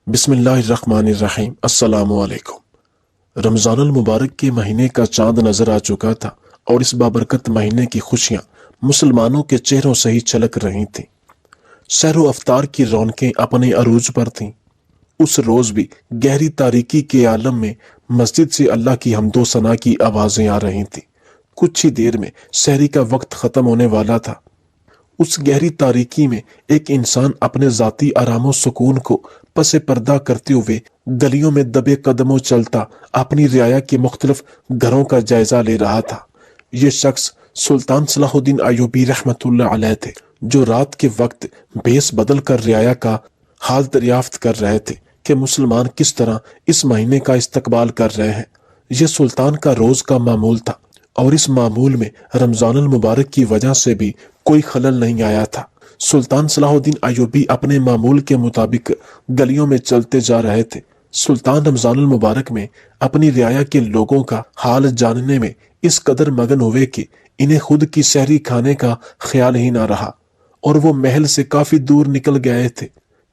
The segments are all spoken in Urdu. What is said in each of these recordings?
بسم اللہ الرحمن الرحیم۔ السلام علیکم۔ رمضان المبارک کے مہینے کا چاند نظر آ چکا تھا اور اس بابرکت مہینے کی خوشیاں مسلمانوں کے چہروں سے ہی چھلک رہی تھیں۔ سحر و افطار کی رونقیں اپنے عروج پر تھیں۔ اس روز بھی گہری تاریکی کے عالم میں مسجد سے اللہ کی حمد و ثنا کی آوازیں آ رہی تھیں۔ کچھ ہی دیر میں سحری کا وقت ختم ہونے والا تھا۔ اس گہری تاریکی میں ایک انسان اپنے ذاتی آرام و سکون کو پس پردہ کرتے ہوئے گلیوں میں دبے قدموں چلتا اپنی رعایا کے مختلف گھروں کا جائزہ لے رہا تھا۔ یہ شخص سلطان صلاح الدین ایوبی رحمۃ اللہ علیہ تھے، جو رات کے وقت بھیس بدل کر رعایا کا حال دریافت کر رہے تھے کہ مسلمان کس طرح اس مہینے کا استقبال کر رہے ہیں۔ یہ سلطان کا روز کا معمول تھا اور اس معمول میں رمضان المبارک کی وجہ سے بھی کوئی خلل نہیں آیا تھا۔ سلطان صلاح الدین ایوبی اپنے معمول کے مطابق گلیوں میں چلتے جا رہے تھے۔ سلطان رمضان المبارک میں اپنی رعایا کے لوگوں کا حال جاننے میں اس قدر مگن ہوئے کہ انہیں خود کی سحری کھانے کا خیال ہی نہ رہا، اور وہ محل سے کافی دور نکل گئے تھے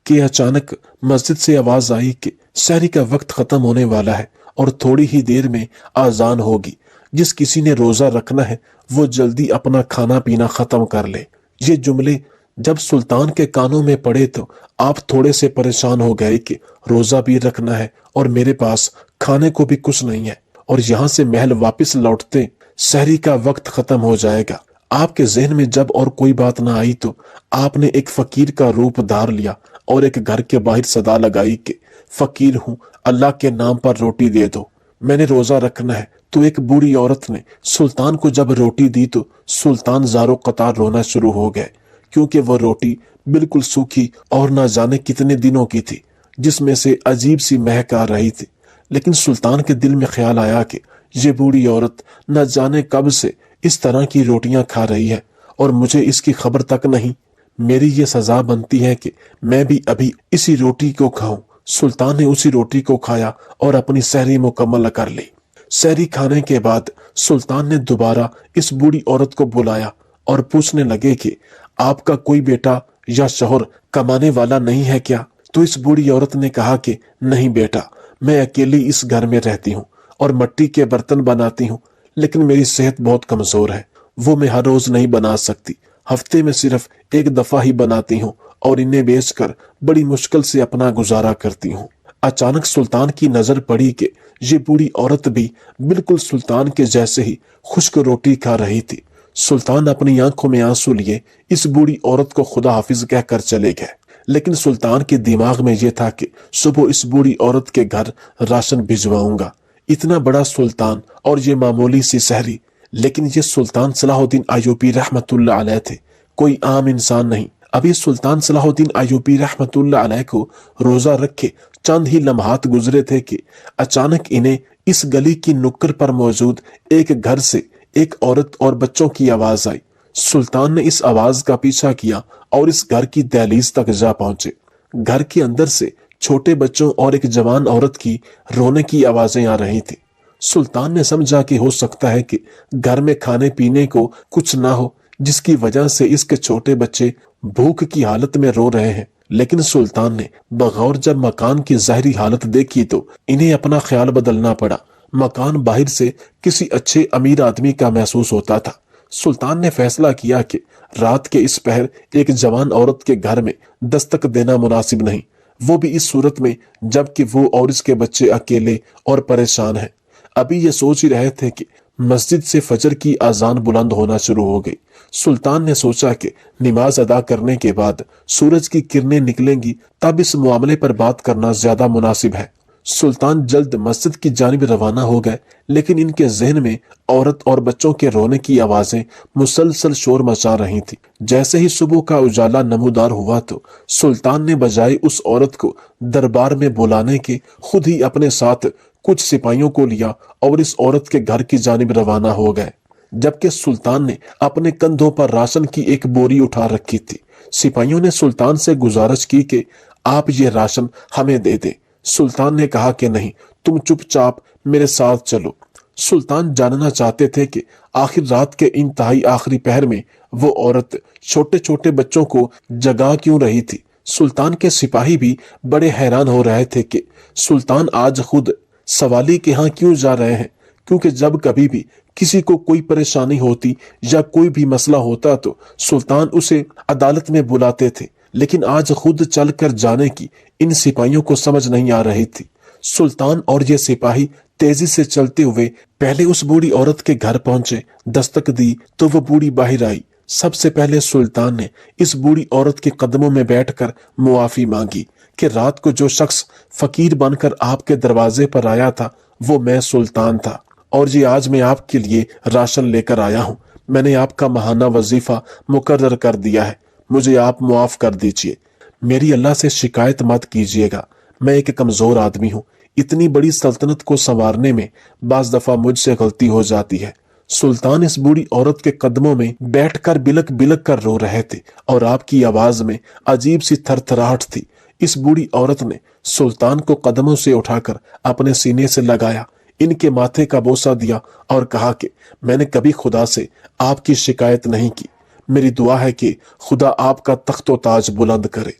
کہ اچانک مسجد سے آواز آئی کہ سحری کا وقت ختم ہونے والا ہے اور تھوڑی ہی دیر میں آذان ہوگی۔ جس کسی نے روزہ رکھنا ہے وہ جلدی اپنا کھانا پینا ختم کر لے۔ یہ جملے جب سلطان کے کانوں میں پڑے تو آپ تھوڑے سے پریشان ہو گئے کہ روزہ بھی رکھنا ہے اور میرے پاس کھانے کو بھی کچھ نہیں ہے، اور یہاں سے محل واپس لوٹتے سحری کا وقت ختم ہو جائے گا۔ آپ کے ذہن میں جب اور کوئی بات نہ آئی تو آپ نے ایک فقیر کا روپ دھار لیا اور ایک گھر کے باہر صدا لگائی کہ فقیر ہوں، اللہ کے نام پر روٹی دے دو، میں نے روزہ رکھنا ہے۔ تو ایک بوڑھی عورت نے سلطان کو جب روٹی دی تو سلطان زارو قطار رونا شروع ہو گئے، کیونکہ وہ روٹی بالکل سوکھی اور نہ جانے کتنے دنوں کی تھی، جس میں سے عجیب سی مہک آ رہی تھی۔ لیکن سلطان کے دل میں خیال آیا کہ یہ بوڑھی عورت نہ جانے کب سے اس طرح کی روٹیاں کھا رہی ہے اور مجھے اس کی خبر تک نہیں۔ میری یہ سزا بنتی ہے کہ میں بھی ابھی اسی روٹی کو کھاؤں۔ سلطان نے اسی روٹی کو کھایا اور اپنی سحری مکمل کر لی۔ سحری کھانے کے بعد سلطان نے دوبارہ اس بوڑھی عورت کو بلایا اور پوچھنے لگے کہ آپ کا کوئی بیٹا یا شوہر کمانے والا نہیں ہے کیا؟ تو اس بوڑھی عورت نے کہا کہ نہیں بیٹا، میں اکیلی اس گھر میں رہتی ہوں اور مٹی کے برتن بناتی ہوں، لیکن میری صحت بہت کمزور ہے، وہ میں ہر روز نہیں بنا سکتی، ہفتے میں صرف ایک دفعہ ہی بناتی ہوں اور انہیں بیچ کر بڑی مشکل سے اپنا گزارا کرتی ہوں۔ اچانک سلطان کی نظر پڑی کہ یہ بوڑھی عورت بھی بالکل سلطان کے جیسے ہی خشک روٹی کھا رہی تھی۔ سلطان اپنی آنکھوں میں آنسو لیے اس بوڑھی عورت کو خدا حافظ کہہ کر چلے گئے، لیکن سلطان کے دماغ میں یہ تھا کہ صبح اس بوڑھی عورت کے گھر راشن بھجواؤں گا۔ اتنا بڑا سلطان اور یہ معمولی سی سحری، لیکن یہ سلطان صلاح الدین ایوبی رحمۃ اللہ علیہ تھے، کوئی عام انسان نہیں۔ ابھی سلطان صلاح الدین ایوبی رحمۃ اللہ علیہ کو روزہ رکھے چند ہی لمحات گزرے تھے کہ اچانک انہیں اس گلی کی نکڑ پر موجود ایک گھر سے ایک عورت اور بچوں کی آواز آئی۔ سلطان نے اس آواز کا پیچھا کیا اور اس گھر کی دہلیز تک جا پہنچے۔ گھر کے اندر سے چھوٹے بچوں اور ایک جوان عورت کی رونے کی آوازیں آ رہی تھیں۔ سلطان نے سمجھا کہ ہو سکتا ہے کہ گھر میں کھانے پینے کو کچھ نہ ہو، جس کی وجہ سے اس کے چھوٹے بچے بھوک کی حالت میں رو رہے ہیں، لیکن سلطان نے بغور جب مکان کی ظاہری حالت دیکھی تو انہیں اپنا خیال بدلنا پڑا۔ مکان باہر سے کسی اچھے امیر آدمی کا محسوس ہوتا تھا۔ سلطان نے فیصلہ کیا کہ رات کے اس پہر ایک جوان عورت کے گھر میں دستک دینا مناسب نہیں، وہ بھی اس صورت میں جب کہ وہ اور اس کے بچے اکیلے اور پریشان ہیں۔ ابھی یہ سوچ ہی رہے تھے کہ مسجد سے فجر کی اذان بلند ہونا شروع ہو گئی۔ سلطان نے سوچا کہ نماز ادا کرنے کے بعد سورج کی کرنیں نکلیں گی، تب اس معاملے پر بات کرنا زیادہ مناسب ہے۔ سلطان جلد مسجد کی جانب روانہ ہو گئے، لیکن ان کے ذہن میں عورت اور بچوں کے رونے کی آوازیں مسلسل شور مچا رہی تھیں۔ جیسے ہی صبح کا اجالا نمودار ہوا تو سلطان نے بجائے اس عورت کو دربار میں بلانے کے خود ہی اپنے ساتھ کچھ سپاہیوں کو لیا اور اس عورت کے گھر کی جانب روانہ ہو گئے، جبکہ سلطان نے اپنے کندھوں پر راشن کی ایک بوری اٹھا رکھی تھی۔ سپاہیوں نے سلطان سے گزارش کی کہ آپ یہ راشن ہمیں دے دیں۔ سلطان نے کہا کہ نہیں، تم چپ چاپ میرے ساتھ چلو۔ سلطان جاننا چاہتے تھے کہ آخر رات کے انتہائی آخری پہر میں وہ عورت چھوٹے چھوٹے بچوں کو جگا کیوں رہی تھی۔ سلطان کے سپاہی بھی بڑے حیران ہو رہے تھے کہ سلطان آج خود سوالی کے ہاں کیوں جا رہے ہیں، کیونکہ جب کبھی بھی کسی کو کوئی پریشانی ہوتی یا کوئی بھی مسئلہ ہوتا تو سلطان اسے عدالت میں بلاتے تھے، لیکن آج خود چل کر جانے کی ان سپاہیوں کو سمجھ نہیں آ رہی تھی۔ سلطان اور یہ سپاہی تیزی سے چلتے ہوئے پہلے اس بوڑھی عورت کے گھر پہنچے، دستک دی تو وہ بوڑھی باہر آئی۔ سب سے پہلے سلطان نے اس بوڑھی عورت کے قدموں میں بیٹھ کر معافی مانگی کہ رات کو جو شخص فقیر بن کر آپ کے دروازے پر آیا تھا وہ میں سلطان تھا، اور یہ آج میں آپ کے لیے راشن لے کر آیا ہوں۔ میں نے آپ کا ماہانہ وظیفہ مقرر کر دیا ہے، مجھے آپ معاف کر دیجئے۔ میری اللہ سے شکایت مت کیجئے گا، میں ایک کمزور آدمی ہوں، اتنی بڑی سلطنت کو سنوارنے میں بعض دفعہ مجھ سے غلطی ہو جاتی ہے۔ سلطان اس بوڑھی عورت کے قدموں میں بیٹھ کر بلک بلک کر رو رہے تھے، اور آپ کی آواز میں عجیب سی تھر تھراہٹ تھی۔ اس بوڑھی عورت نے سلطان کو قدموں سے اٹھا کر اپنے سینے سے لگایا، ان کے ماتھے کا بوسہ دیا اور کہا کہ میں نے کبھی خدا سے آپ کی شکایت نہیں کی، میری دعا ہے کہ خدا آپ کا تخت و تاج بلند کرے۔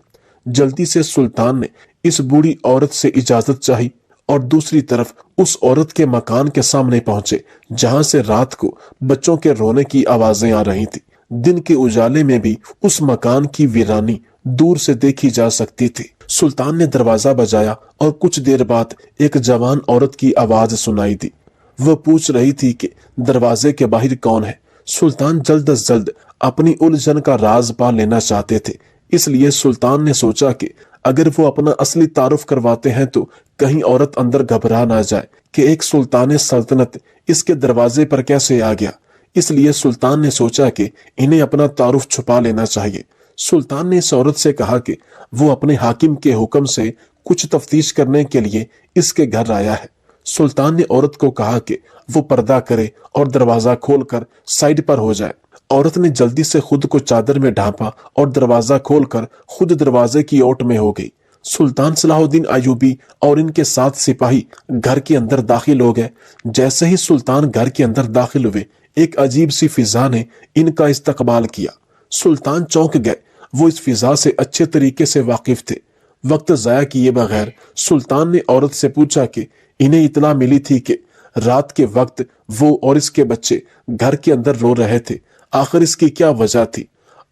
جلدی سے سلطان نے اس بوڑھی عورت سے اجازت چاہی اور دوسری طرف اس عورت کے مکان کے سامنے پہنچے جہاں سے رات کو بچوں کے رونے کی آوازیں آ رہی تھی۔ دن کے اجالے میں بھی اس مکان کی ویرانی دور سے دیکھی جا سکتی تھی۔ سلطان نے دروازہ بجایا اور کچھ دیر بعد ایک جوان عورت کی آواز سنائی دی۔ وہ پوچھ رہی تھی کہ دروازے کے باہر کون ہے۔ سلطان جلد از جلد اپنی الجھن کا راز پا لینا چاہتے تھے، اس لیے سلطان نے سوچا کہ اگر وہ اپنا اصلی تعارف کرواتے ہیں تو کہیں عورت اندر گھبرا نہ جائے کہ ایک سلطان سلطنت اس کے دروازے پر کیسے آ گیا۔ اس لیے سلطان نے سوچا کہ انہیں اپنا تعارف چھپا لینا چاہیے۔ سلطان نے اس عورت سے کہا کہ وہ اپنے حاکم کے حکم سے کچھ تفتیش کرنے کے لیے اس کے گھر آیا ہے۔ سلطان نے عورت کو کہا کہ وہ پردہ کرے اور دروازہ کھول کر سائڈ پر ہو جائے۔ عورت نے جلدی سے خود کو چادر میں ڈھانپا اور دروازہ کھول کر خود دروازے کی اوٹ میں ہو گئی۔ سلطان صلاح الدین ایوبی اور ان کے 7 سپاہی گھر کے اندر داخل ہو گئے۔ جیسے ہی سلطان گھر کے اندر داخل ہوئے، ایک عجیب سی فضا نے ان کا استقبال کیا۔ سلطان چونک گئے، وہ اس فضا سے اچھے طریقے سے واقف تھے۔ وقت ضائع کیے بغیر سلطان نے عورت سے پوچھا کہ انہیں اطلاع ملی تھی کہ رات کے وقت وہ اور اس کے بچے گھر کے اندر رو رہے تھے، آخر اس کی کیا وجہ تھی؟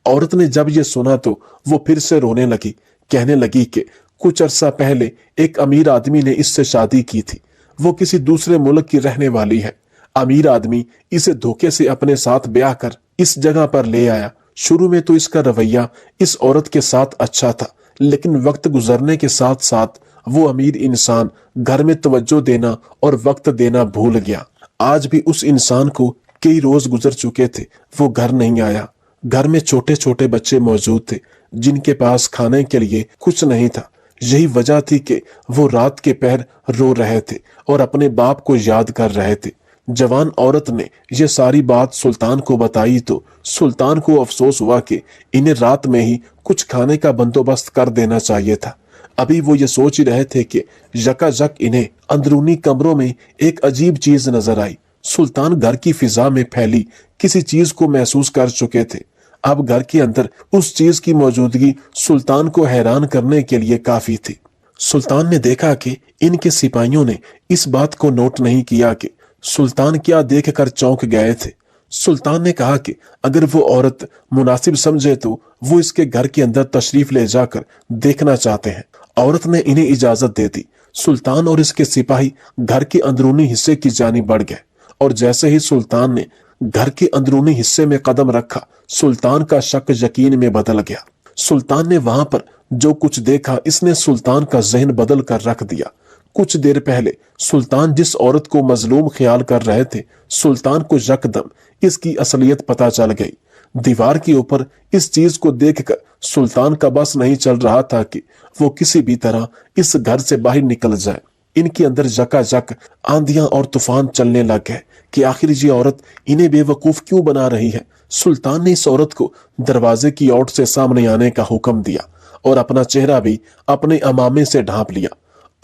عورت نے جب یہ سنا تو وہ پھر سے رونے لگی، کہنے لگی کہ کچھ عرصہ پہلے ایک امیر آدمی نے اس سے شادی کی تھی، وہ کسی دوسرے ملک کی رہنے والی ہے۔ امیر آدمی اسے دھوکے سے اپنے ساتھ بیاہ کر اس جگہ پر لے آیا۔ شروع میں تو اس کا رویہ اس عورت کے ساتھ اچھا تھا، لیکن وقت گزرنے کے ساتھ ساتھ وہ امیر انسان گھر میں توجہ دینا اور وقت دینا بھول گیا۔ آج بھی اس انسان کو کئی روز گزر چکے تھے، وہ گھر نہیں آیا۔ گھر میں چھوٹے چھوٹے بچے موجود تھے جن کے پاس کھانے کے لیے کچھ نہیں تھا۔ یہی وجہ تھی کہ وہ رات کے پہر رو رہے تھے اور اپنے باپ کو یاد کر رہے تھے۔ جوان عورت نے یہ ساری بات سلطان کو بتائی تو سلطان کو افسوس ہوا کہ انہیں رات میں ہی کچھ کھانے کا بندوبست کر دینا چاہیے تھا۔ ابھی وہ یہ سوچ ہی رہے تھے کہ یکا یک انہیں اندرونی کمروں میں ایک عجیب چیز نظر آئی۔ سلطان گھر کی فضا میں پھیلی کسی چیز کو محسوس کر چکے تھے۔ اب گھر کے اندر اس چیز کی موجودگی سلطان کو حیران کرنے کے لیے کافی تھی۔ سلطان نے دیکھا کہ ان کے سپاہیوں نے اس بات کو نوٹ نہیں کیا کہ سلطان کیا دیکھ کر چونک گئے تھے۔ سلطان نے کہا کہ اگر وہ عورت مناسب سمجھے تو وہ اس کے گھر کے اندر تشریف لے جا کر دیکھنا چاہتے ہیں۔ عورت نے انہیں اجازت دے دی۔ سلطان اور اس کے سپاہی گھر کے اندرونی حصے کی جانب بڑھ گئے، اور جیسے ہی سلطان نے گھر کے اندرونی حصے میں قدم رکھا، سلطان کا شک یقین میں بدل گیا۔ سلطان نے وہاں پر جو کچھ دیکھا اس نے سلطان کا ذہن بدل کر رکھ دیا۔ کچھ دیر پہلے سلطان جس عورت کو مظلوم خیال کر رہے تھے، سلطان کو یکدم اس کی اصلیت پتہ چل گئی۔ دیوار کے اوپر اس چیز کو دیکھ کر سلطان کا بس نہیں چل رہا تھا کہ وہ کسی بھی طرح اس گھر سے باہر نکل جائے۔ ان کے اندر یکا یک آندیاں اور طوفان چلنے لگ گئے کہ آخر یہ عورت انہیں بے وقوف کیوں بنا رہی ہے۔ سلطان نے اس عورت کو دروازے کی اوٹ سے سامنے آنے کا حکم دیا اور اپنا چہرہ بھی اپنے عمامے سے ڈھانپ لیا۔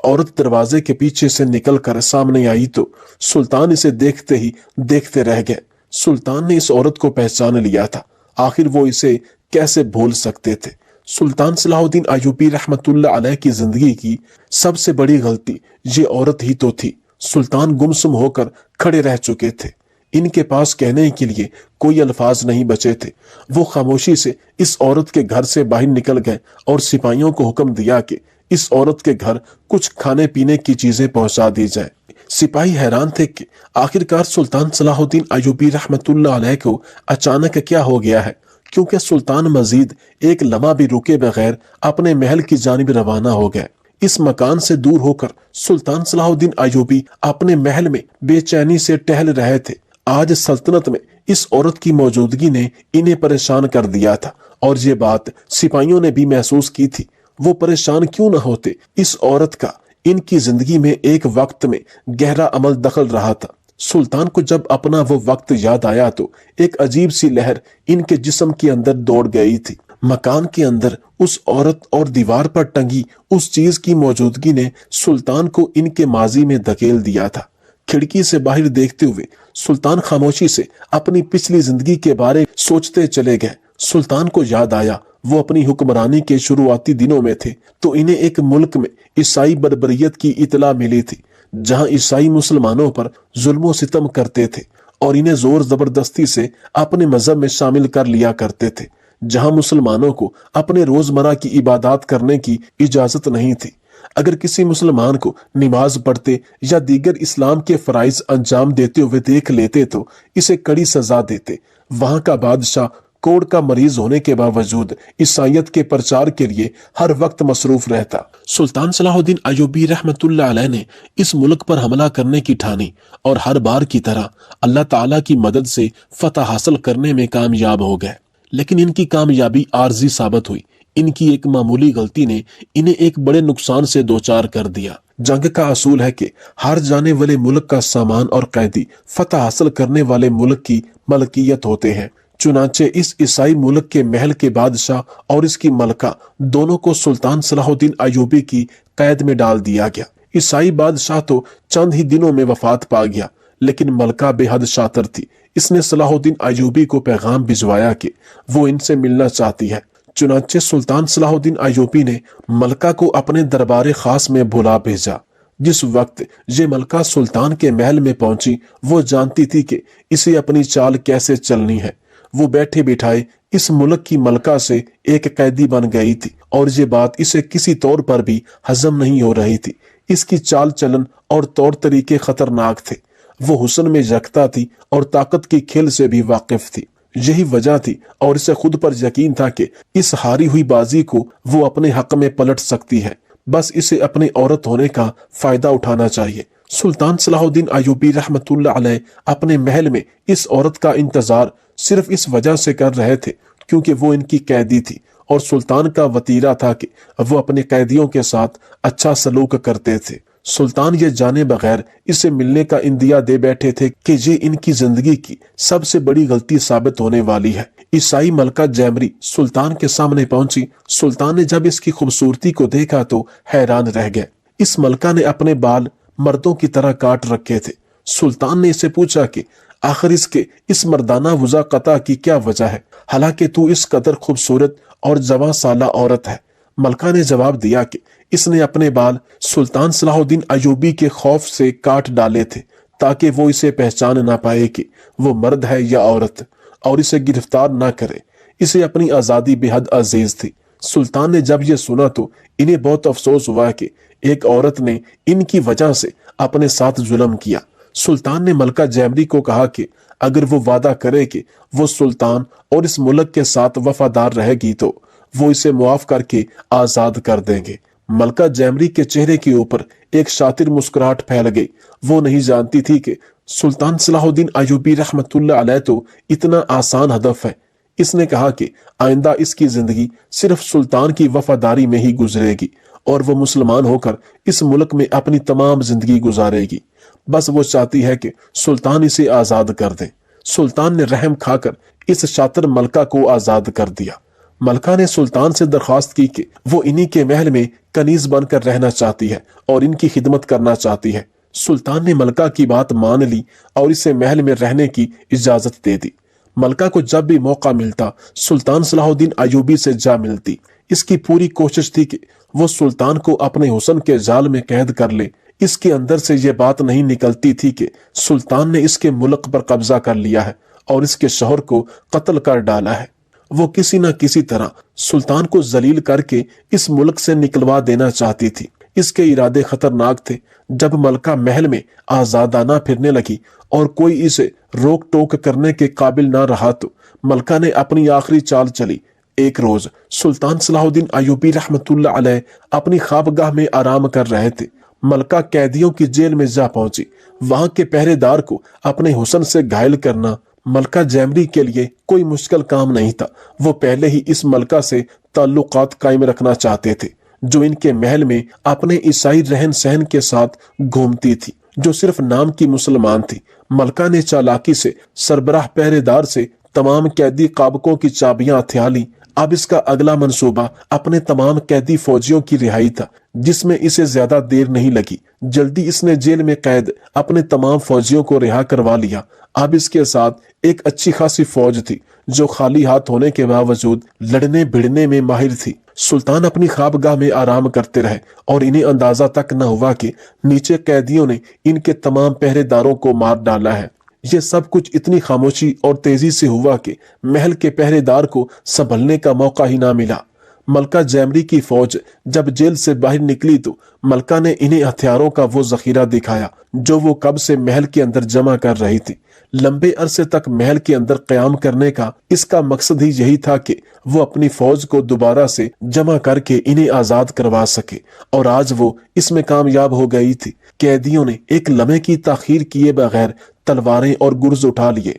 عورت دروازے کے پیچھے سے نکل کر سامنے آئی تو سلطان اسے دیکھتے ہی دیکھتے رہ گئے۔ سلطان نے اس عورت کو پہچان لیا تھا، آخر وہ اسے کیسے بھول سکتے تھے۔ سلطان صلاح الدین ایوبی رحمت اللہ علیہ کی زندگی کی سب سے بڑی غلطی یہ عورت ہی تو تھی۔ سلطان گمسم ہو کر کھڑے رہ چکے تھے، ان کے پاس کہنے کے لیے کوئی الفاظ نہیں بچے تھے۔ وہ خاموشی سے اس عورت کے گھر سے باہر نکل گئے اور سپاہیوں کو حکم دیا کہ اس عورت کے گھر کچھ کھانے پینے کی چیزیں پہنچا دی جائیں۔ سپاہی حیران تھے کہ آخرکار سلطان صلاح الدین ایوبی رحمت اللہ علیہ کو اچانک کیا ہو گیا ہے، کیونکہ سلطان مزید ایک لمحہ بھی رکے بغیر اپنے محل کی جانب روانہ ہو گئے۔ اس مکان سے دور ہو کر سلطان صلاح الدین ایوبی اپنے محل میں بے چینی سے ٹہل رہے تھے۔ آج سلطنت میں اس عورت کی موجودگی نے انہیں پریشان کر دیا تھا، اور یہ بات سپاہیوں نے بھی محسوس کی تھی۔ وہ پریشان کیوں نہ ہوتے، اس عورت کا ان کی زندگی میں ایک وقت میں گہرا عمل دخل رہا تھا۔ سلطان کو جب اپنا وہ وقت یاد آیا تو ایک عجیب سی لہر ان کے جسم کے اندر دوڑ گئی تھی۔ مکان کے اندر اس عورت اور دیوار پر ٹنگی اس چیز کی موجودگی نے سلطان کو ان کے ماضی میں دھکیل دیا تھا۔ کھڑکی سے باہر دیکھتے ہوئے سلطان خاموشی سے اپنی پچھلی زندگی کے بارے سوچتے چلے گئے۔ سلطان کو یاد آیا وہ اپنی حکمرانی کے شروعاتی دنوں میں تھے تو انہیں ایک ملک میں عیسائی بربریت کی اطلاع ملی تھی، جہاں عیسائی مسلمانوں پر ظلم و ستم کرتے تھے اور انہیں زور زبردستی سے اپنے مذہب میں شامل کر لیا کرتے تھے، جہاں مسلمانوں کو اپنے روزمرہ کی عبادات کرنے کی اجازت نہیں تھی۔ اگر کسی مسلمان کو نماز پڑھتے یا دیگر اسلام کے فرائض انجام دیتے ہوئے دیکھ لیتے تو اسے کڑی سزا دیتے۔ وہاں کا بادشاہ کوڑ کا مریض ہونے کے باوجود عیسائیت کے پرچار کے لیے ہر وقت مصروف رہتا۔ سلطان صلاح الدین ایوبی رحمت اللہ علیہ نے اس ملک پر حملہ کرنے کی ٹھانی اور ہر بار کی طرح اللہ تعالیٰ کی مدد سے فتح حاصل کرنے میں کامیاب ہو گئے، لیکن ان کی کامیابی عارضی ثابت ہوئی۔ ان کی ایک معمولی غلطی نے انہیں ایک بڑے نقصان سے دوچار کر دیا۔ جنگ کا اصول ہے کہ ہار جانے والے ملک کا سامان اور قیدی فتح حاصل کرنے والے ملک کی ملکیت ہوتے ہیں۔ چنانچہ اس عیسائی ملک کے محل کے بادشاہ اور اس کی ملکہ دونوں کو سلطان صلاح الدین ایوبی کی قید میں ڈال دیا گیا۔ عیسائی بادشاہ تو چند ہی دنوں میں وفات پا گیا، لیکن ملکہ بے حد شاطر تھی۔ اس نے صلاح الدین ایوبی کو پیغام بھجوایا کہ وہ ان سے ملنا چاہتی ہے۔ چنانچہ سلطان صلاح الدین ایوبی نے ملکہ کو اپنے دربار خاص میں بلا بھیجا۔ جس وقت یہ ملکہ سلطان کے محل میں پہنچی، وہ جانتی تھی کہ اسے اپنی چال کیسے چلنی ہے۔ وہ بیٹھے بٹھائے اس ملک کی ملکہ سے ایک قیدی بن گئی تھی، اور یہ بات اسے کسی طور پر بھی ہضم نہیں ہو رہی تھی۔ اس کی چال چلن اور طور طریقے خطرناک تھے۔ وہ حسن میں یکتا تھی اور طاقت کی کھیل سے بھی واقف تھی۔ یہی وجہ تھی اور اسے خود پر یقین تھا کہ اس ہاری ہوئی بازی کو وہ اپنے حق میں پلٹ سکتی ہے، بس اسے اپنی عورت ہونے کا فائدہ اٹھانا چاہیے۔ سلطان صلاح الدین ایوبی رحمت اللہ علیہ اپنے محل میں اس عورت کا انتظار صرف اس وجہ سے کر رہے تھے کیونکہ وہ ان کی قیدی تھی، اور سلطان کا وتیرہ تھا کہ وہ اپنے قیدیوں کے ساتھ اچھا سلوک کرتے تھے۔ سلطان یہ جانے بغیر اسے ملنے کا اندیا دے بیٹھے تھے کہ یہ ان کی زندگی کی سب سے بڑی غلطی ثابت ہونے والی ہے۔ عیسائی ملکہ جیمری سلطان کے سامنے پہنچی۔ سلطان نے جب اس کی خوبصورتی کو دیکھا تو حیران رہ گئے۔ اس ملکہ نے اپنے بال مردوں کی طرح کاٹ رکھے تھے۔ سلطان نے اسے پوچھا کہ آخر اس مردانہ وضاقتہ کی کیا وجہ ہے، حالانکہ تو اس قدر خوبصورت اور جواں سالہ عورت ہے۔ ملکہ نے جواب دیا کہ اس نے اپنے بال سلطان صلاح الدین ایوبی کے خوف سے کاٹ ڈالے تھے تاکہ وہ اسے پہچان نہ پائے کہ وہ مرد ہے یا عورت، اور اسے گرفتار نہ کرے۔ اسے اپنی آزادی بے حد عزیز تھی۔ سلطان نے جب یہ سنا تو انہیں بہت افسوس ہوا کہ ایک عورت نے ان کی وجہ سے اپنے ساتھ ظلم کیا۔ سلطان نے ملکہ جیمری کو کہا کہ اگر وہ وعدہ کرے کہ وہ سلطان اور اس ملک کے ساتھ وفادار رہے گی تو وہ اسے معاف کر کے آزاد کر دیں گے۔ ملکہ جیمری کے چہرے کے اوپر ایک شاطر مسکراہٹ پھیل گئی۔ وہ نہیں جانتی تھی کہ سلطان صلاح الدین ایوبی رحمت اللہ علیہ تو اتنا آسان ہدف ہے۔ اس نے کہا کہ آئندہ اس کی زندگی صرف سلطان کی وفاداری میں ہی گزرے گی، اور وہ مسلمان ہو کر اس ملک میں اپنی تمام زندگی گزارے گی۔ بس وہ چاہتی ہے کہ سلطان اسے آزاد کر دے۔ سلطان نے رحم کھا کر اس شاطر ملکہ کو آزاد کر دیا۔ ملکہ نے سلطان سے درخواست کی کہ وہ انہی کے محل میں کنیز بن کر رہنا چاہتی ہے اور ان کی خدمت کرنا چاہتی ہے۔ سلطان نے ملکہ کی بات مان لی اور اسے محل میں رہنے کی اجازت دے دی۔ ملکہ کو جب بھی موقع ملتا سلطان صلاح الدین ایوبی سے جا ملتی۔ اس کی پوری کوشش تھی کہ وہ سلطان کو اپنے حسن کے جال میں قید کر لے۔ اس کے اندر سے یہ بات نہیں نکلتی تھی کہ سلطان نے اس کے ملک پر قبضہ کر لیا ہے اور اس کے شوہر کو قتل کر ڈالا ہے۔ وہ کسی نہ کسی طرح سلطان کو ذلیل کر کے اس ملک سے نکلوا دینا چاہتی تھی۔ اس کے ارادے خطرناک تھے۔ جب ملکہ محل میں آزادانہ پھرنے لگی اور کوئی اسے روک ٹوک کرنے کے قابل نہ رہا تو ملکہ نے اپنی آخری چال چلی۔ ایک روز سلطان صلاح الدین ایوبی رحمت اللہ علیہ اپنی خوابگاہ میں آرام کر رہے تھے۔ ملکہ قیدیوں کی جیل میں جا پہنچی۔ وہاں کے پہرے دار کو اپنے حسن سے گھائل کرنا ملکہ جیمری کے لیے کوئی مشکل کام نہیں تھا۔ وہ پہلے ہی اس ملکہ سے تعلقات قائم رکھنا چاہتے تھے جو ان کے محل میں اپنے عیسائی رہن سہن کے ساتھ گھومتی تھی، جو صرف نام کی مسلمان تھی۔ ملکہ نے چالاکی سے سربراہ پہرے دار سے تمام قیدی قابقوں کی چابیاں ہتھیا لیں۔ اب اس کا اگلا منصوبہ اپنے تمام قیدی فوجیوں کی رہائی تھا، جس میں اسے زیادہ دیر نہیں لگی۔ جلدی اس نے جیل میں قید اپنے تمام فوجیوں کو رہا کروا لیا۔ اب اس کے ساتھ ایک اچھی خاصی فوج تھی جو خالی ہاتھ ہونے کے باوجود لڑنے بھڑنے میں ماہر تھی۔ سلطان اپنی خوابگاہ میں آرام کرتے رہے اور انہیں اندازہ تک نہ ہوا کہ نیچے قیدیوں نے ان کے تمام پہرے داروں کو مار ڈالا ہے۔ یہ سب کچھ اتنی خاموشی اور تیزی سے ہوا کہ محل کے پہرے دار کو سنبھلنے کا موقع ہی نہ ملا۔ ملکہ جیمری کی فوج جب جیل سے باہر نکلی تو ملکہ نے انہیں ہتھیاروں کا وہ ذخیرہ دکھایا جو وہ کب سے محل کے اندر جمع کر رہی تھی۔ لمبے عرصے تک محل کے اندر قیام کرنے کا اس کا مقصد ہی یہی تھا کہ وہ اپنی فوج کو دوبارہ سے جمع کر کے انہیں آزاد کروا سکے، اور آج وہ اس میں کامیاب ہو گئی تھی۔ قیدیوں نے ایک لمحے کی تاخیر کیے بغیر تلواریں اور گرز اٹھا لیے،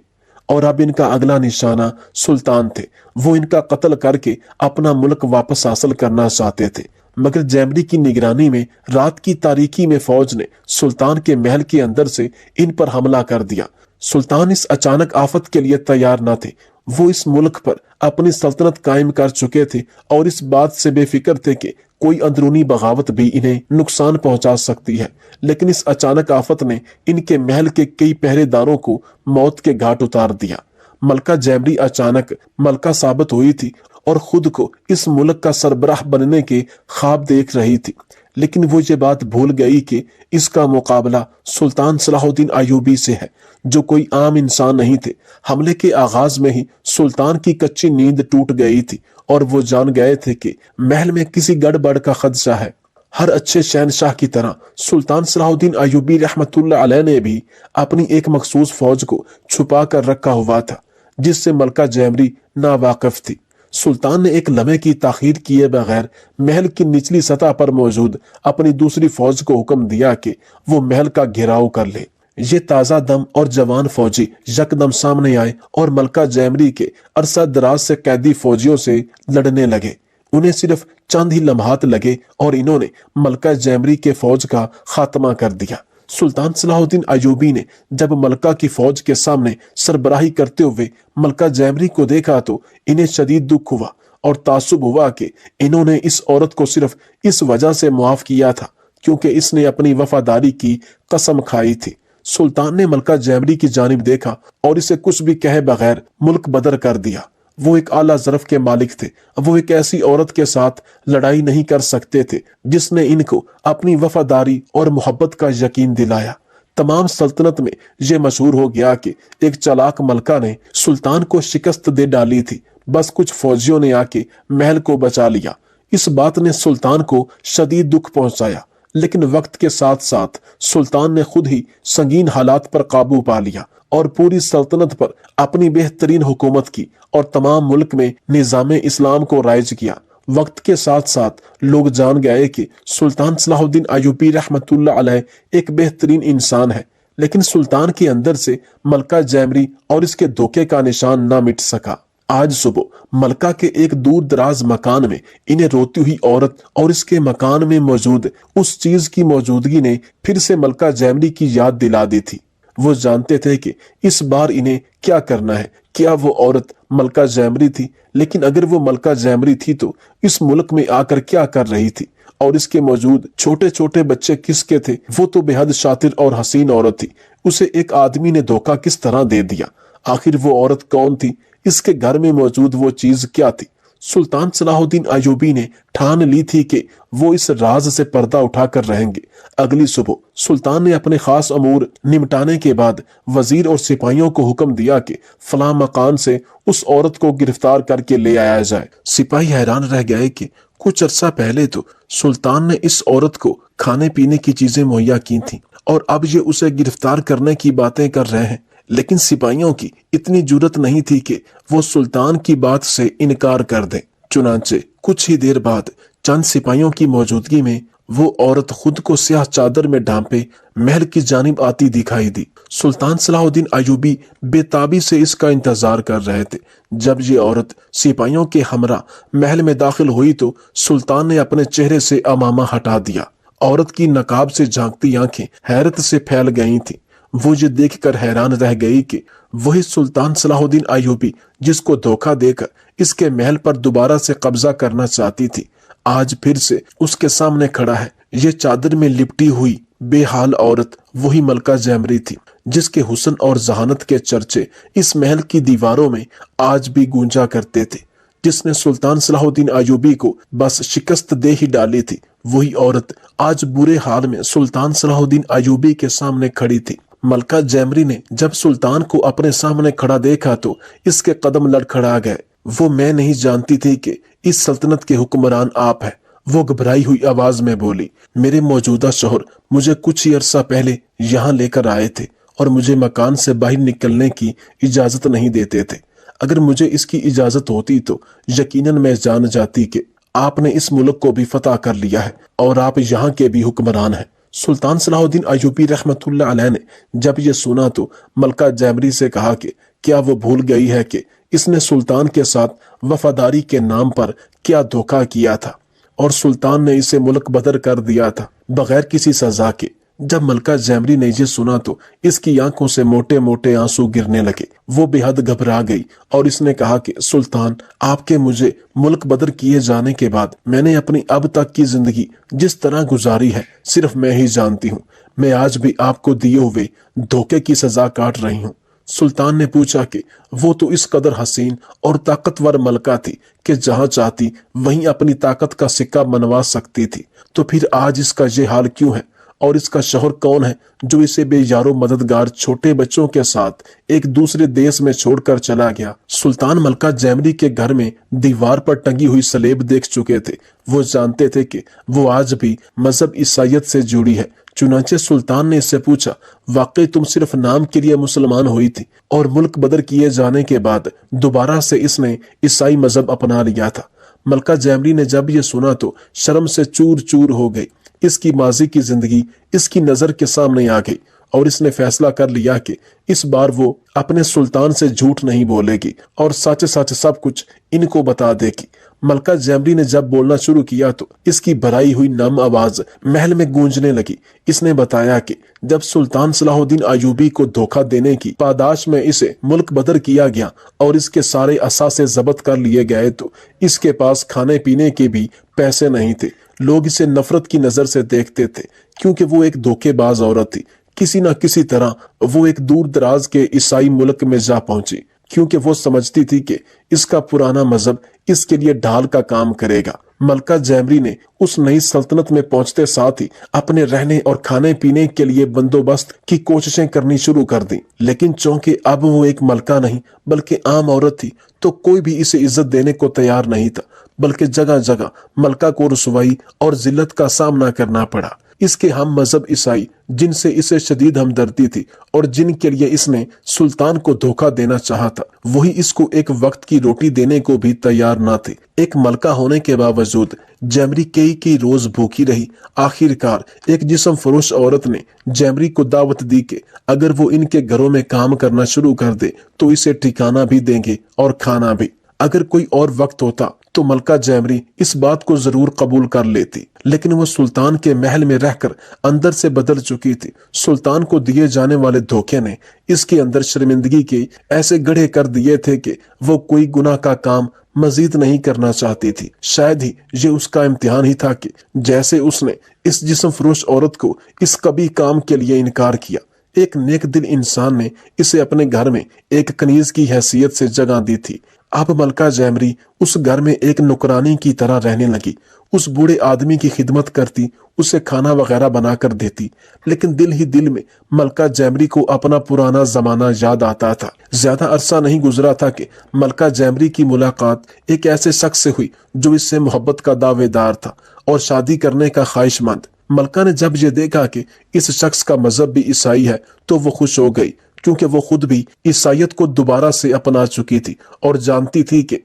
اور اب ان کا اگلا نشانہ سلطان تھے۔ وہ ان کا قتل کر کے اپنا ملک واپس حاصل کرنا چاہتے تھے۔ مگر جیمری کی نگرانی میں رات کی تاریکی میں فوج نے سلطان کے محل کے اندر سے ان پر حملہ کر دیا۔ سلطان اس اچانک آفت کے لیے تیار نہ تھے۔ وہ اس ملک پر اپنی سلطنت قائم کر چکے تھے اور اس بات سے بے فکر تھے کہ کوئی اندرونی بغاوت بھی انہیں نقصان پہنچا سکتی ہے۔ لیکن اس اچانک آفت نے ان کے محل کے کئی پہرے داروں کو موت کے گھاٹ اتار دیا۔ ملکہ جیمری اچانک ملکہ ثابت ہوئی تھی اور خود کو اس ملک کا سربراہ بننے کے خواب دیکھ رہی تھی، لیکن وہ یہ بات بھول گئی کہ اس کا مقابلہ سلطان صلاح الدین ایوبی سے ہے جو کوئی عام انسان نہیں تھے۔ حملے کے آغاز میں ہی سلطان کی کچی نیند ٹوٹ گئی تھی اور وہ جان گئے تھے کہ محل میں کسی گڑبڑ کا خدشہ ہے۔ ہر اچھے شہنشاہ کی طرح سلطان صلاح الدین ایوبی رحمت اللہ علیہ نے بھی اپنی ایک مخصوص فوج کو چھپا کر رکھا ہوا تھا جس سے ملکہ جیمری ناواقف تھی۔ سلطان نے ایک لمحے کی تاخیر کیے بغیر محل کی نچلی سطح پر موجود اپنی دوسری فوج کو حکم دیا کہ وہ محل کا گھیراؤ کر لے۔ یہ تازہ دم اور جوان فوجی یکدم سامنے آئے اور ملکہ جیمری کے عرصہ دراز سے قیدی فوجیوں سے لڑنے لگے۔ انہیں صرف چند ہی لمحات لگے اور انہوں نے ملکہ جیمری کے فوج کا خاتمہ کر دیا۔ سلطان صلاح الدین ایوبی نے جب ملکہ کی فوج کے سامنے سربراہی کرتے ہوئے ملکہ جیمری کو دیکھا تو انہیں شدید دکھ ہوا اور تعصب ہوا کہ انہوں نے اس عورت کو صرف اس وجہ سے معاف کیا تھا کیونکہ اس نے اپنی وفاداری کی قسم کھائی تھی۔ سلطان نے ملکہ جیمری کی جانب دیکھا اور اسے کچھ بھی کہے بغیر ملک بدر کر دیا۔ وہ ایک اعلیٰ ظرف کے مالک تھے۔ وہ ایک ایسی عورت کے ساتھ لڑائی نہیں کر سکتے تھے جس نے ان کو اپنی وفاداری اور محبت کا یقین دلایا۔ تمام سلطنت میں یہ مشہور ہو گیا کہ ایک چالاک ملکہ نے سلطان کو شکست دے ڈالی تھی، بس کچھ فوجیوں نے آ کے محل کو بچا لیا۔ اس بات نے سلطان کو شدید دکھ پہنچایا، لیکن وقت کے ساتھ ساتھ سلطان نے خود ہی سنگین حالات پر قابو پا لیا اور پوری سلطنت پر اپنی بہترین حکومت کی اور تمام ملک میں نظام اسلام کو رائج کیا۔ وقت کے ساتھ ساتھ لوگ جان گئے کہ سلطان صلاح الدین ایوبی رحمت اللہ علیہ ایک بہترین انسان ہے، لیکن سلطان کے اندر سے ملکہ جیمری اور اس کے دھوکے کا نشان نہ مٹ سکا۔ آج صبح ملکہ کے ایک دور دراز مکان میں انہیں روتی ہوئی عورت اور اس کے مکان میں موجود اس چیز کی موجودگی نے پھر سے ملکہ جیمری کی یاد دلا دی تھی۔ وہ جانتے تھے کہ اس بار انہیں کیا کرنا ہے۔ کیا وہ عورت ملکہ جیمری تھی؟ لیکن اگر وہ ملکہ جیمری تھی تو اس ملک میں آ کر کیا کر رہی تھی؟ اور اس کے موجود چھوٹے چھوٹے بچے کس کے تھے؟ وہ تو بے حد شاطر اور حسین عورت تھی، اسے ایک آدمی نے دھوکہ کس طرح دے دیا؟ آخر وہ عورت کون تھی؟ اس کے گھر میں موجود وہ چیز کیا تھی؟ سلطان صلاح الدین ایوبی نے ٹھان لی تھی کہ وہ اس راز سے پردہ اٹھا کر رہیں گے۔ اگلی صبح سلطان نے اپنے خاص امور نمٹانے کے بعد وزیر اور سپاہیوں کو حکم دیا کہ فلاں مکان سے اس عورت کو گرفتار کر کے لے آیا جائے۔ سپاہی حیران رہ گئے کہ کچھ عرصہ پہلے تو سلطان نے اس عورت کو کھانے پینے کی چیزیں مہیا کی تھیں اور اب یہ اسے گرفتار کرنے کی باتیں کر رہے ہیں، لیکن سپاہیوں کی اتنی جرت نہیں تھی کہ وہ سلطان کی بات سے انکار کر دیں۔ چنانچہ کچھ ہی دیر بعد چند سپاہیوں کی موجودگی میں وہ عورت خود کو سیاہ چادر میں ڈھانپے محل کی جانب آتی دکھائی دی۔ سلطان صلاح الدین ایوبی بے تابی سے اس کا انتظار کر رہے تھے۔ جب یہ عورت سپاہیوں کے ہمراہ محل میں داخل ہوئی تو سلطان نے اپنے چہرے سے عمامہ ہٹا دیا۔ عورت کی نقاب سے جھانکتی آنکھیں حیرت سے پھیل گئی تھیں۔ وہ یہ دیکھ کر حیران رہ گئی کہ وہی سلطان صلاح الدین ایوبی جس کو دھوکہ دے کر اس کے محل پر دوبارہ سے قبضہ کرنا چاہتی تھی، آج پھر سے اس کے سامنے کھڑا ہے۔ یہ چادر میں لپٹی ہوئی بے حال عورت وہی ملکہ جیمری تھی جس کے حسن اور ذہانت کے چرچے اس محل کی دیواروں میں آج بھی گونجا کرتے تھے، جس نے سلطان صلاح الدین ایوبی کو بس شکست دے ہی ڈالی تھی۔ وہی عورت آج برے حال میں سلطان صلاح الدین ایوبی کے سامنے کھڑی تھی۔ ملکہ جیمری نے جب سلطان کو اپنے سامنے کھڑا دیکھا تو اس کے قدم لڑکھڑا گئے۔ وہ میں نہیں جانتی تھی کہ اس سلطنت کے حکمران آپ ہیں، وہ گھبرائی ہوئی آواز میں بولی۔ میرے موجودہ شوہر مجھے کچھ ہی عرصہ پہلے یہاں لے کر آئے تھے اور مجھے مکان سے باہر نکلنے کی اجازت نہیں دیتے تھے۔ اگر مجھے اس کی اجازت ہوتی تو یقیناً میں جان جاتی کہ آپ نے اس ملک کو بھی فتح کر لیا ہے اور آپ یہاں کے بھی حکمران ہیں۔ سلطان صلاح الدین ایوبی رحمت اللہ علیہ نے جب یہ سنا تو ملکہ جیمری سے کہا کہ کیا وہ بھول گئی ہے کہ اس نے سلطان کے ساتھ وفاداری کے نام پر کیا دھوکہ کیا تھا اور سلطان نے اسے ملک بدر کر دیا تھا بغیر کسی سزا کے۔ جب ملکہ جیمری نے یہ سنا تو اس کی آنکھوں سے موٹے موٹے آنسو گرنے لگے۔ وہ بے حد گھبرا گئی اور اس نے کہا کہ سلطان، آپ کے مجھے ملک بدر کیے جانے کے بعد میں نے اپنی اب تک کی زندگی جس طرح گزاری ہے صرف میں ہی جانتی ہوں۔ میں آج بھی آپ کو دیے ہوئے دھوکے کی سزا کاٹ رہی ہوں۔ سلطان نے پوچھا کہ وہ تو اس قدر حسین اور طاقتور ملکہ تھی کہ جہاں چاہتی وہیں اپنی طاقت کا سکہ منوا سکتی تھی، تو پھر آج اس کا یہ حال کیوں ہے؟ اور اس کا شوہر کون ہے جو اسے بے یار و مددگار چھوٹے بچوں کے ساتھ ایک دوسرے دیس میں چھوڑ کر چلا گیا؟ سلطان ملکہ جیمری کے گھر میں دیوار پر ٹنگی ہوئی سلیب دیکھ چکے تھے۔ وہ جانتے تھے کہ وہ آج بھی مذہب عیسائیت سے جڑی ہے۔ چنانچہ سلطان نے اس سے پوچھا، واقعی تم صرف نام کے لیے مسلمان ہوئی تھی اور ملک بدر کیے جانے کے بعد دوبارہ سے اس نے عیسائی مذہب اپنا لیا تھا؟ ملکہ جیمری نے جب یہ سنا تو شرم سے چور چور ہو گئی۔ اس کی ماضی کی زندگی اس کی نظر کے سامنے آ گئی اور اس نے فیصلہ کر لیا کہ اس بار وہ اپنے سلطان سے جھوٹ نہیں بولے گی اور سچ سچ سب کچھ ان کو بتا دے گی۔ ملکہ جیمری نے جب بولنا شروع کیا تو اس کی بھرائی ہوئی نم آواز محل میں گونجنے لگی۔ اس نے بتایا کہ جب سلطان صلاح الدین ایوبی کو دھوکہ دینے کی پاداش میں اسے ملک بدر کیا گیا اور اس کے سارے اثاثے ضبط کر لیے گئے تو اس کے پاس کھانے پینے کے بھی پیسے نہیں تھے۔ لوگ اسے نفرت کی نظر سے دیکھتے تھے کیونکہ وہ ایک دھوکے باز عورت تھی۔ کسی نہ کسی طرح وہ ایک دور دراز کے عیسائی ملک میں جا پہنچی کیونکہ وہ سمجھتی تھی کہ اس کا پرانا مذہب اس کے لیے ڈھال کا کام کرے گا۔ ملکہ جیمری نے اس نئی سلطنت میں پہنچتے ساتھ ہی اپنے رہنے اور کھانے پینے کے لیے بندوبست کی کوششیں کرنی شروع کر دیں، لیکن چونکہ اب وہ ایک ملکہ نہیں بلکہ عام عورت تھی تو کوئی بھی اسے عزت دینے کو تیار نہیں تھا، بلکہ جگہ جگہ ملکہ کو رسوائی اور ذلت کا سامنا کرنا پڑا۔ اس کے ہم مذہب عیسائی جن سے اسے شدید ہمدردی تھی اور جن کے لیے اس نے سلطان کو دھوکہ دینا چاہا تھا، وہی اس کو ایک وقت کی روٹی دینے کو بھی تیار نہ تھے۔ ایک ملکہ ہونے کے باوجود جیمری کئی روز بھوکی رہی۔ آخر کار ایک جسم فروش عورت نے جیمری کو دعوت دی کہ اگر وہ ان کے گھروں میں کام کرنا شروع کر دے تو اسے ٹھکانہ بھی دیں گے اور کھانا بھی۔ اگر کوئی اور وقت ہوتا تو ملکہ جیمری اس بات کو ضرور قبول کر لیتی، لیکن وہ سلطان کے محل میں رہ کر اندر سے بدل چکی تھی۔ سلطان کو دیے جانے والے دھوکے نے اس کے اندر شرمندگی کے ایسے گڑھے کر دیے تھے کہ وہ کوئی گناہ کا کام مزید نہیں کرنا چاہتی تھی۔ شاید ہی یہ اس کا امتحان ہی تھا کہ جیسے اس نے اس جسم فروش عورت کو اس کبھی کام کے لیے انکار کیا، ایک نیک دل انسان نے اسے اپنے گھر میں ایک کنیز کی حیثیت سے جگہ دی تھی۔ اب ملکہ جیمری اس گھر میں ایک نوکرانی کی طرح رہنے لگی، اس بوڑھے آدمی کی خدمت کرتی، اسے کھانا وغیرہ بنا کر دیتی، لیکن دل ہی دل میں ملکہ جیمری کو اپنا پرانا زمانہ یاد آتا تھا۔ زیادہ عرصہ نہیں گزرا تھا کہ ملکہ جیمری کی ملاقات ایک ایسے شخص سے ہوئی جو اس سے محبت کا دعوے دار تھا اور شادی کرنے کا خواہش مند۔ ملکہ نے جب یہ دیکھا کہ اس شخص کا مذہب بھی عیسائی ہے تو وہ خوش ہو گئی، کیونکہ وہ خود بھی عیسائیت کو دوبارہ سے اپنا چکی تھی اور جانتی تھی کہ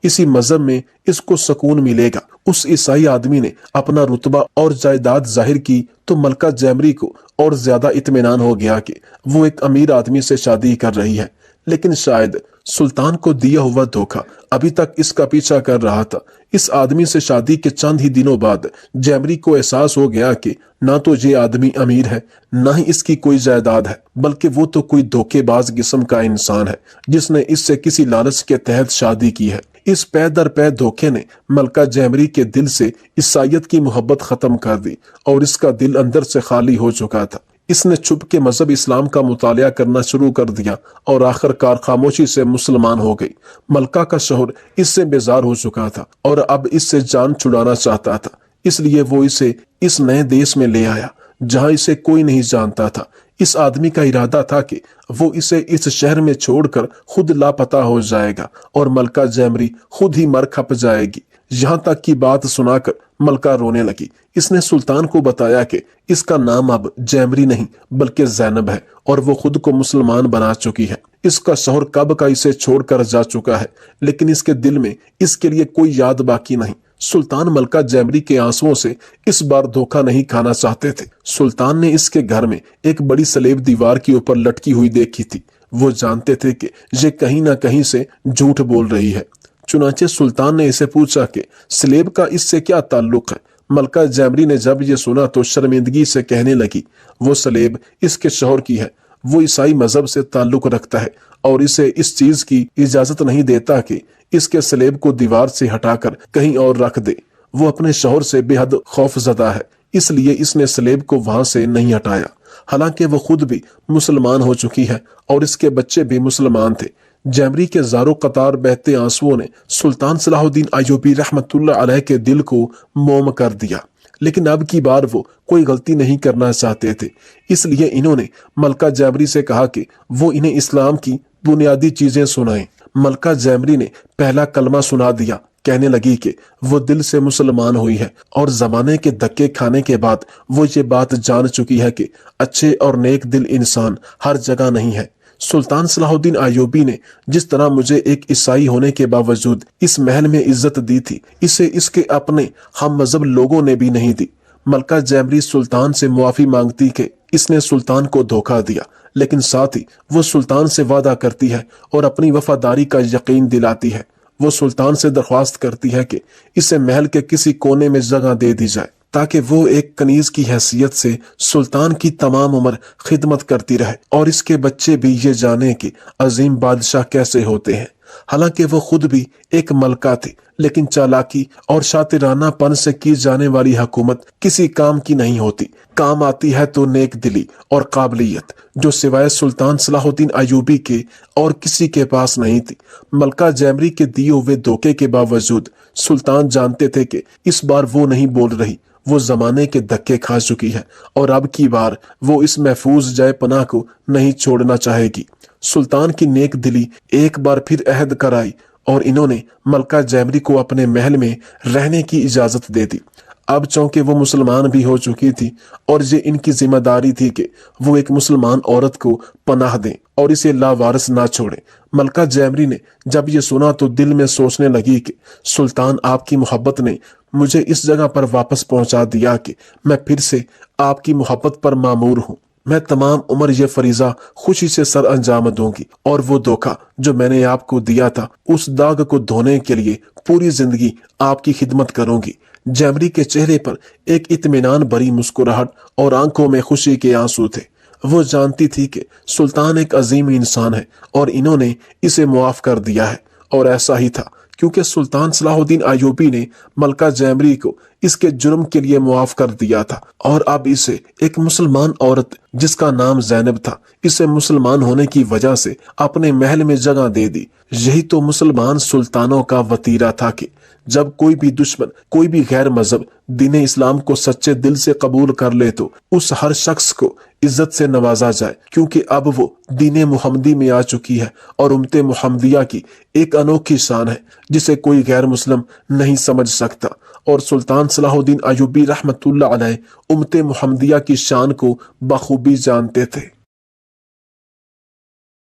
اسی مذہب میں اس کو سکون ملے گا۔ اس عیسائی آدمی نے اپنا رتبہ اور جائیداد ظاہر کی تو ملکہ جیمری کو اور زیادہ اطمینان ہو گیا کہ وہ ایک امیر آدمی سے شادی کر رہی ہے، لیکن شاید سلطان کو دیا ہوا دھوکہ ابھی تک اس کا پیچھا کر رہا تھا۔ اس آدمی سے شادی کے چند ہی دنوں بعد جیمری کو احساس ہو گیا کہ نہ تو یہ آدمی امیر ہے، نہ ہی اس کی کوئی جائیداد ہے، بلکہ وہ تو کوئی دھوکے باز قسم کا انسان ہے جس نے اس سے کسی لالچ کے تحت شادی کی ہے۔ اس پے در پے دھوکے نے ملکہ جیمری کے دل سے عیسائیت کی محبت ختم کر دی اور اس کا دل اندر سے خالی ہو چکا تھا۔ اس نے چھپ کے مذہب اسلام کا مطالعہ کرنا شروع کر دیا اور آخر کار خاموشی سے مسلمان ہو گئی۔ ملکہ کا شوہر اس سے بیزار ہو چکا تھا اور اب اس سے جان چھڑانا چاہتا تھا، اس لیے وہ اسے اس نئے دیش میں لے آیا جہاں اسے کوئی نہیں جانتا تھا۔ اس آدمی کا ارادہ تھا کہ وہ اسے اس شہر میں چھوڑ کر خود لاپتہ ہو جائے گا اور ملکہ جیمری خود ہی مر کھپ جائے گی۔ یہاں تک کی بات سنا کر ملکہ رونے لگی۔ اس نے سلطان کو بتایا کہ اس کا نام اب جیمری نہیں بلکہ زینب ہے اور وہ خود کو مسلمان بنا چکی ہے۔ اس کا شوہر کب کا اسے چھوڑ کر جا چکا ہے، لیکن اس کے دل میں اس کے لیے کوئی یاد باقی نہیں۔ سلطان ملکہ جیمری کے آنسوؤں سے اس بار دھوکہ نہیں کھانا چاہتے تھے۔ سلطان نے اس کے گھر میں ایک بڑی سلیب دیوار کے اوپر لٹکی ہوئی دیکھی تھی۔ وہ جانتے تھے کہ یہ کہیں نہ کہیں سے جھوٹ بول رہی ہے۔ چنانچہ سلطان نے اسے پوچھا کہ سلیب کا اس سے کیا تعلق ہے؟ ملکہ جیمری نے جب یہ سنا تو شرمندگی سے کہنے لگی، وہ سلیب اس کے شوہر کی ہے، وہ عیسائی مذہب سے تعلق رکھتا ہے اور اسے اس چیز کی اجازت نہیں دیتا کہ اس کے سلیب کو دیوار سے ہٹا کر کہیں اور رکھ دے۔ وہ اپنے شوہر سے بے حد خوف زدہ ہے، اس لیے اس نے سلیب کو وہاں سے نہیں ہٹایا، حالانکہ وہ خود بھی مسلمان ہو چکی ہے اور اس کے بچے بھی مسلمان تھے۔ جیمری کے زاروں قطار بہتے آنسوؤں نے سلطان صلاح الدین ایوبی رحمت اللہ علیہ کے دل کو موم کر دیا، لیکن اب کی بار وہ کوئی غلطی نہیں کرنا چاہتے تھے، اس لیے انہوں نے ملکہ جیمری سے کہا کہ وہ انہیں اسلام کی بنیادی چیزیں سنائیں۔ ملکہ جیمری نے پہلا کلمہ سنا دیا، کہنے لگی کہ وہ دل سے مسلمان ہوئی ہے اور زمانے کے دھکے کھانے کے بعد وہ یہ بات جان چکی ہے کہ اچھے اور نیک دل انسان ہر جگہ نہیں ہے۔ سلطان صلاح الدین ایوبی نے جس طرح مجھے ایک عیسائی ہونے کے باوجود اس محل میں عزت دی تھی، اسے اس کے اپنے ہم مذہب لوگوں نے بھی نہیں دی۔ ملکہ جیمری سلطان سے معافی مانگتی کہ اس نے سلطان کو دھوکہ دیا، لیکن ساتھ ہی وہ سلطان سے وعدہ کرتی ہے اور اپنی وفاداری کا یقین دلاتی ہے۔ وہ سلطان سے درخواست کرتی ہے کہ اسے محل کے کسی کونے میں جگہ دے دی جائے تاکہ وہ ایک کنیز کی حیثیت سے سلطان کی تمام عمر خدمت کرتی رہے اور اس کے بچے بھی یہ جانے کہ عظیم بادشاہ کیسے ہوتے ہیں۔ حالانکہ وہ خود بھی ایک ملکہ تھی، لیکن چالاکی اور شاطرانہ پن سے کی جانے والی حکومت کسی کام کی نہیں ہوتی۔ کام آتی ہے تو نیک دلی اور قابلیت، جو سوائے سلطان صلاح الدین ایوبی کے اور کسی کے پاس نہیں تھی۔ ملکہ جیمری کے دیے ہوئے دھوکے کے باوجود سلطان جانتے تھے کہ اس بار وہ نہیں بول رہی، وہ زمانے کے دھکے کھا چکی ہے اور اب کی بار وہ اس محفوظ جائے پناہ کو نہیں چھوڑنا چاہے گی۔ سلطان کی نیک دلی ایک بار پھر عہد کرائی اور انہوں نے ملکہ جیمری کو اپنے محل میں رہنے کی اجازت دے دی۔ اب چونکہ وہ مسلمان بھی ہو چکی تھی اور یہ ان کی ذمہ داری تھی کہ وہ ایک مسلمان عورت کو پناہ دیں اور اسے لاوارث نہ چھوڑیں۔ ملکہ جیمری نے جب یہ سنا تو دل میں سوچنے لگی کہ سلطان آپ کی محبت نے مجھے اس جگہ پر واپس پہنچا دیا کہ میں پھر سے آپ کی محبت پر مامور ہوں۔ میں تمام عمر یہ فریضہ خوشی سے سر انجام دوں گی اور وہ دھوکہ جو میں نے آپ کو دیا تھا اس داغ کو دھونے کے لیے پوری زندگی آپ کی خدمت کروں گی۔ جیمری کے چہرے پر ایک اطمینان بھری مسکراہٹ اور آنکھوں میں خوشی کے آنسو تھے۔ وہ جانتی تھی کہ سلطان ایک عظیم انسان ہے اور انہوں نے اسے معاف کر دیا ہے، اور ایسا ہی تھا کیونکہ سلطان صلاح الدین ایوبی نے ملکہ جیمری کو اس کے جرم کے لیے معاف کر دیا تھا، اور اب اسے ایک مسلمان عورت جس کا نام زینب تھا، اسے مسلمان ہونے کی وجہ سے اپنے محل میں جگہ دے دی۔ یہی تو مسلمان سلطانوں کا وتیرہ تھا کہ جب کوئی بھی دشمن، کوئی بھی غیر مذہب دین اسلام کو سچے دل سے قبول کر لے تو اس ہر شخص کو عزت سے نوازا جائے، کیونکہ اب وہ دین محمدی میں آ چکی ہے، اور امت محمدیہ کی ایک انوکھی شان ہے جسے کوئی غیر مسلم نہیں سمجھ سکتا۔ اور سلطان صلاح الدین ایوبی رحمۃ اللہ علیہ امت محمدیہ کی شان کو بخوبی جانتے تھے۔